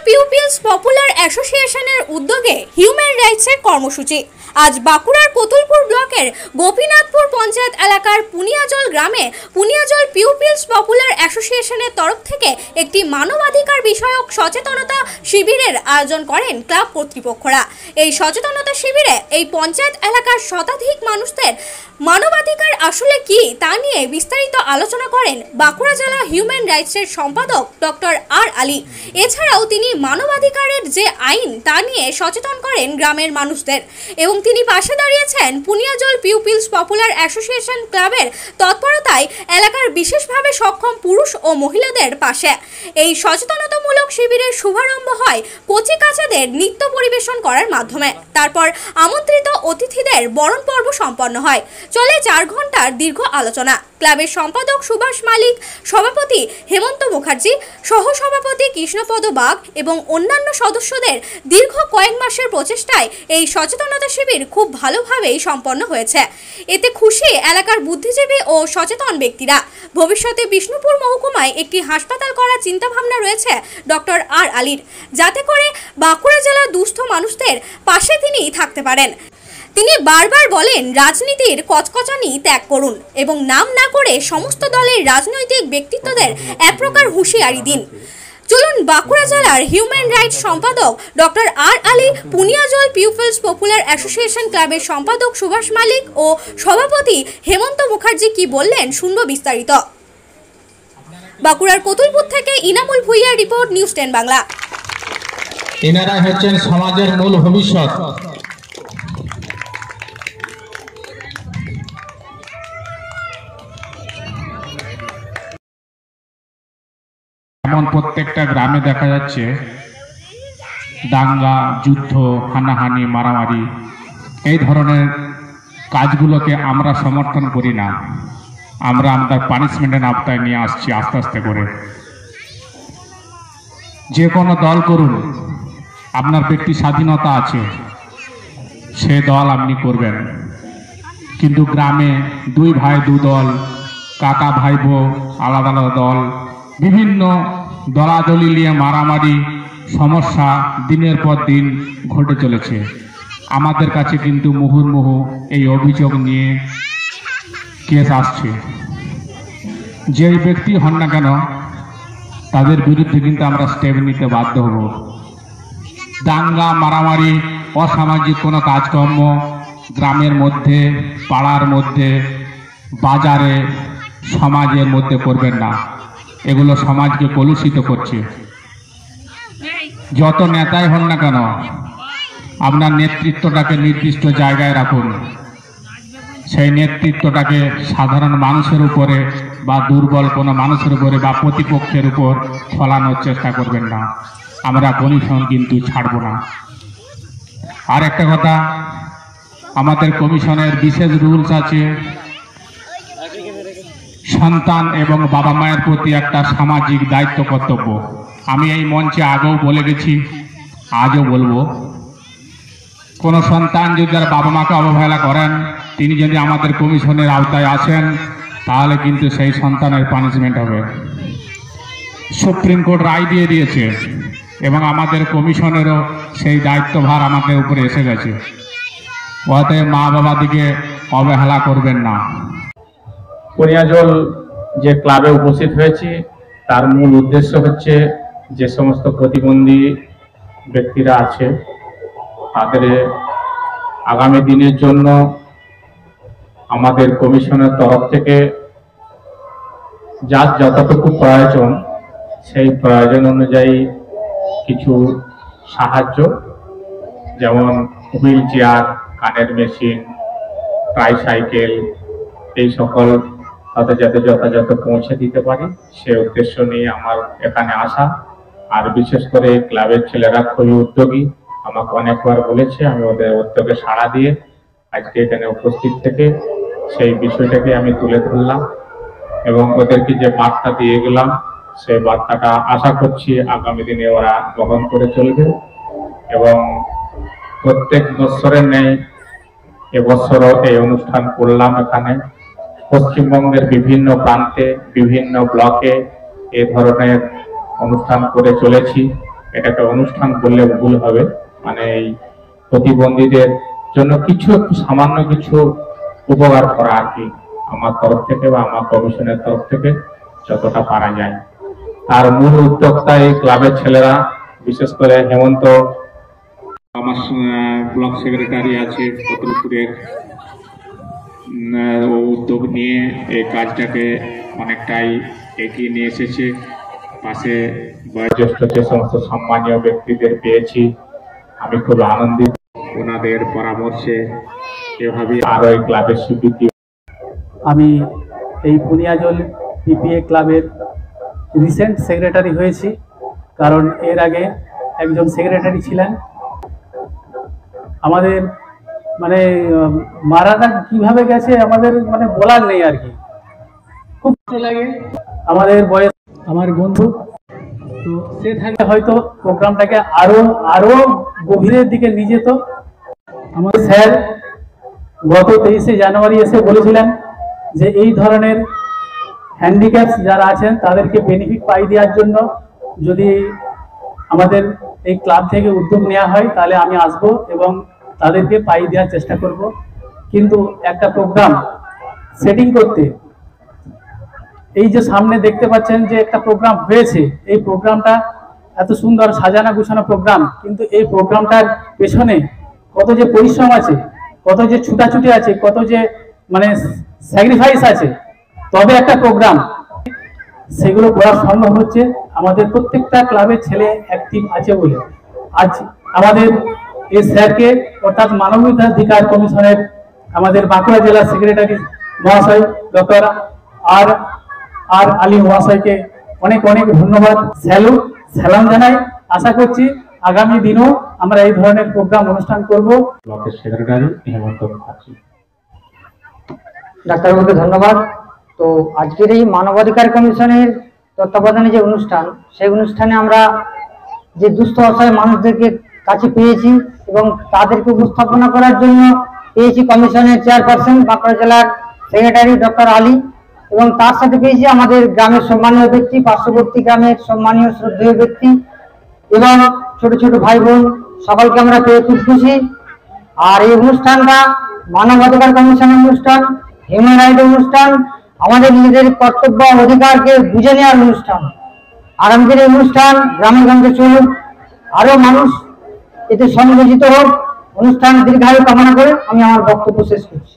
Pupils popular অ্যাসোসিয়েশনের উদ্যোগে human রাইটসের কর্মসূচি। আজ বাঁকুড়ার কতুলপুর ব্লকের গোপীনাথপুর পঞ্চায়েত এলাকার পুনিয়াজল গ্রামে পুনিয়াজল পিউপিলস পপুলার অ্যাসোসিয়েশনের তরফ থেকে একটি মানবাধিকার বিষয়ক সচেতনতা শিবিরের আয়োজন করেন ক্লাব কর্তৃপক্ষরা। এই সচেতনতা শিবিরে এই পঞ্চায়েত এলাকার শতাধিক মানুষদের মানবাধিকার আসলে কি তা নিয়ে বিস্তারিত আলোচনা করেন বাঁকুড়া জেলা হিউম্যান রাইটসের সম্পাদক ডক্টর আর আলী। এছাড়াও তিনি মানবাধিকারের যে আইন তা নিয়ে সচেতন করেন গ্রামের মানুষদের এবং তিনি পাশে দাঁড়িয়েছেন পুনিয়াজল পিউপিলস পপুলার অ্যাসোসিয়েশন ক্লাবের তৎপরতায় এলাকার বিশেষভাবে সক্ষম পুরুষ ও মহিলাদের পাশে। এই সচেতনতামূলক শিবিরের শুভারম্ভ হয় কচি কাচাদের নৃত্য পরিবেশন করার মাধ্যমে। তারপর আমন্ত্রিত অতিথিদের বরণ পর্ব সম্পন্ন হয়। চলে 4 ঘন্টার দীর্ঘ আলোচনা। ক্লাবের সম্পাদক সুভাষ মালিক, সভাপতি হেমন্ত মুখার্জি, সহসভাপতি কৃষ্ণপদ বাগ এবং অন্যান্য সদস্যদের দীর্ঘ কয়েক মাসের প্রচেষ্টায় এই সচেতনতা শিবির খুব ভালোভাবেই সম্পন্ন হয়েছে। এতে খুশি এলাকার বুদ্ধিজীবী ও সচেতন ব্যক্তিরা। ভবিষ্যতে বিষ্ণুপুর মহকুমায় একটি হাসপাতাল করার চিন্তাভাবনা রয়েছে ডক্টর আর আলীর, যাতে করে বাঁকুড়া জেলার দুস্থ মানুষদের পাশে তিনি থাকতে পারেন। তিনি বারবার বলেন, রাজনীতির কচকচানি ত্যাগ করুন এবং নাম না করে সমস্ত দলের রাজনৈতিক ব্যক্তিত্বদের এক প্রকার হুঁশিয়ারি দিন। চলুন বাঁকুড়া জেলার হিউম্যান রাইটস সম্পাদক ডক্টর আর আলী, পুনিয়াজল পিউপিলস পপুলার অ্যাসোসিয়েশন ক্লাবের সম্পাদক সুভাষ মালিক ও সভাপতি হেমন্ত মুখার্জি কি বললেন শুনব বিস্তারিত। বাঁকুড়ার কতুলপুর থেকে ইনামুল ভুইয়ার রিপোর্ট, নিউজ 10 বাংলা। এনারা হচ্ছেন সমাজের মূল ভবিষ্যৎ। এমন প্রত্যেকটা গ্রামে দেখা যাচ্ছে দাঙ্গা, যুদ্ধ, হানাহানি, মারামারি, এই ধরনের কাজগুলোকে আমরা সমর্থন করি না। আমরা আমাদের পানিশমেন্টের আওতায় নিয়ে আসছি আস্তে আস্তে করে। যে কোনো দল করুন, আপনার ব্যক্তি স্বাধীনতা আছে, সে দল আপনি করবেন, কিন্তু গ্রামে 2 ভাই 2 দল, কাকা ভাই বউ আলাদা আলাদা দল, বিভিন্ন দলাদলি নিয়ে মারামারি সমস্যা দিনের পর দিন ঘটে চলেছে। আমাদের কাছে কিন্তু মুহুর্মুহু এই অভিযোগ নিয়ে কেস আসছে। যেই ব্যক্তি হন না কেন তাদের বিরুদ্ধে কিন্তু আমরা স্টেপ নিতে বাধ্য হব। দাঙ্গা, মারামারি, অসামাজিক কোনো কাজকর্ম গ্রামের মধ্যে, পাড়ার মধ্যে, বাজারে, সমাজের মধ্যে করবেন না। এগুলো সমাজকে কলুষিত করছে। যত নেতাই হন না কেন আপনার নেতৃত্বটাকে নির্দিষ্ট জায়গায় রাখুন। সেই নেতৃত্বটাকে সাধারণ মানুষের উপরে বা দুর্বল কোনো মানুষের উপরে বা প্রতিপক্ষের উপর ফলানোর চেষ্টা করবেন না। আমরা কমিশন কিন্তু ছাড়ব না। আর একটা কথা, আমাদের কমিশনের বিশেষ রুলস আছে। সন্তান এবং বাবা মায়ের প্রতি একটা সামাজিক দায়িত্ব কর্তব্য। আমি এই মঞ্চে আগেও বলে গেছি, আজও বলবো, কোনো সন্তান যদি তার বাবা মাকে অবহেলা করেন, তিনি যদি আমাদের কমিশনের আওতায় আসেন, তাহলে কিন্তু সেই সন্তানের পানিশমেন্ট হবে। সুপ্রিম কোর্ট রায় দিয়ে দিয়েছে এবং আমাদের কমিশনেরও সেই দায়িত্বভার আমাদের উপরে এসে গেছে। অতএব মা বাবা দিকে অবহেলা করবেন না। পুনিয়াজল যে ক্লাবে উপস্থিত হয়েছি, তার মূল উদ্দেশ্য হচ্ছে যে সমস্ত প্রতিবন্ধী ব্যক্তিরা আছে তাদের আগামী দিনের জন্য আমাদের কমিশনের তরফ থেকে যার যতটুকু প্রয়োজন, সেই প্রয়োজন অনুযায়ী কিছু সাহায্য, যেমন হুইল চেয়ার, কানের মেশিন, ট্রাইসাইকেল, এই সকল তাদের যাতে যথাযথ পৌঁছে দিতে পারি সে উদ্দেশ্য নিয়ে আমার এখানে আসা। আর বিশেষ করে ক্লাবের ছেলেরা খুবই উদ্যোগী, আমাকে অনেকবার বলেছে, আমি ওদের উদ্যোগে সাড়া দিয়ে আজকে এখানে উপস্থিত থেকে সেই বিষয়টাকে আমি তুলে ধরলাম এবং ওদেরকে যে বার্তা দিয়ে গেলাম সেই বার্তাটা আশা করছি আগামী দিনে ওরা বহন করে চলবে। এবং প্রত্যেক বছরের নেই এবছরও এই অনুষ্ঠান করলাম। এখানে পশ্চিমবঙ্গের বিভিন্ন প্রান্তে, বিভিন্ন ব্লকে এ ধরনের অনুষ্ঠান করে চলেছি এটাকে অনুষ্ঠান বললে ভুল হবে, মানে এই প্রতিবন্ধীদের জন্য কিছু একটু সামান্য কিছু উপকার করা আর কি, আমার তরফ থেকে বা আমার কমিশনের তরফ থেকে যতটা পারা যায়। আর মূল উদ্যোক্তা এই ক্লাবের ছেলেরা, বিশেষ করে হেমন্ত আমার ব্লক সেক্রেটারি আছে কতুলপুরের, ও উদ্যোগ নিয়ে এই কাজটাকে অনেকটাই এগিয়ে নিয়ে এসেছে। পাশে বয়োজ্যেষ্ঠ যে সমস্ত সম্মানীয় ব্যক্তিদের পেয়েছি, আমি খুব আনন্দিত। ওনাদের পরামর্শে এভাবে আরো এই ক্লাবের স্বীকৃতি। আমি এই পুনিয়াজল পিপিএ ক্লাবের রিসেন্ট সেক্রেটারি হয়েছি, কারণ এর আগে একজন সেক্রেটারি ছিলেন। আমাদের মানে মারাটা কিভাবে গেছে আমাদের মানে বলার নেই আর কি, খুব ভালো লাগে। আমাদের বয়স আমার বন্ধু, তো সে থাকলে হয়তো প্রোগ্রামটাকে আরো আরো গভীরের দিকে নিয়ে যেত। আমাদের স্যার গত 23শে জানুয়ারি এসে বলেছিলেন যে এই ধরনের হ্যান্ডিক্যাপস যারা আছেন তাদেরকে বেনিফিট পাই দেওয়ার জন্য যদি আমাদের এই ক্লাব থেকে উদ্যোগ নেওয়া হয় তাহলে আমি আসব এবং তাদেরকে পাই দেওয়ার চেষ্টা করব। কিন্তু একটা প্রোগ্রাম সেটিং করতে, এই যে সামনে দেখতে পাচ্ছেন যে একটা প্রোগ্রাম হয়েছে, এই প্রোগ্রামটা এত সুন্দর সাজানো গুছানো প্রোগ্রাম, কিন্তু এই প্রোগ্রামটার পেছনে কত যে পরিশ্রম আছে, কত যে ছুটাছুটি আছে, কত যে মানে স্যাক্রিফাইস আছে, তবে একটা প্রোগ্রাম সেগুলো করা সম্ভব হচ্ছে আমাদের প্রত্যেকটা ক্লাবের ছেলে অ্যাক্টিভ আছে বলে। আজ আমাদের এই স্যারকে অর্থাৎ মানবাধিকার কমিশনের আমাদের বাঁকুড়া জেলার সেক্রেটারি মহাশয় ডক্টর আর আলী মহাশয়কে অনেক অনেক ধন্যবাদ, সালাম জানাই। আশা করছি আগামী দিনও আমরা এই ধরনের প্রোগ্রাম অনুষ্ঠান করব। ব্লকের সেক্রেটারি হেমন্ত মুখার্জি। ডাক্তারবাবুকে ধন্যবাদ। তো আজকের এই মানবাধিকার কমিশনের তত্ত্বাবধানে যে অনুষ্ঠান, সেই অনুষ্ঠানে আমরা যে দুস্থ অসহায় মানুষদেরকে কাছে পেয়েছি এবং তাদেরকে উপস্থাপনা করার জন্য পেয়েছি কমিশনের চেয়ারপারসন বাঁকুড়া জেলার সেক্রেটারি ডক্টর আলী, এবং তার সাথে পেয়েছি আমাদের গ্রামের সম্মানীয় ব্যক্তি, পার্শ্ববর্তী গ্রামের সম্মানীয় শ্রদ্ধেয় ব্যক্তি এবং ছোট ছোট ভাই বোন, সকলকে আমরা পেয়ে খুব খুশি। আর এই অনুষ্ঠানটা মানবাধিকার কমিশনের অনুষ্ঠান, হিউম্যান রাইট অনুষ্ঠান, আমাদের নিজেদের কর্তব্য অধিকারকে বুঝে নেওয়ার অনুষ্ঠান। আগামী দিনের অনুষ্ঠান গ্রামে গঞ্জে চলুক, আরো মানুষ এতে সংযোজিত হোক। অনুষ্ঠান দীর্ঘায়ু কামনা করে আমি আমার বক্তব্য শেষ করছি।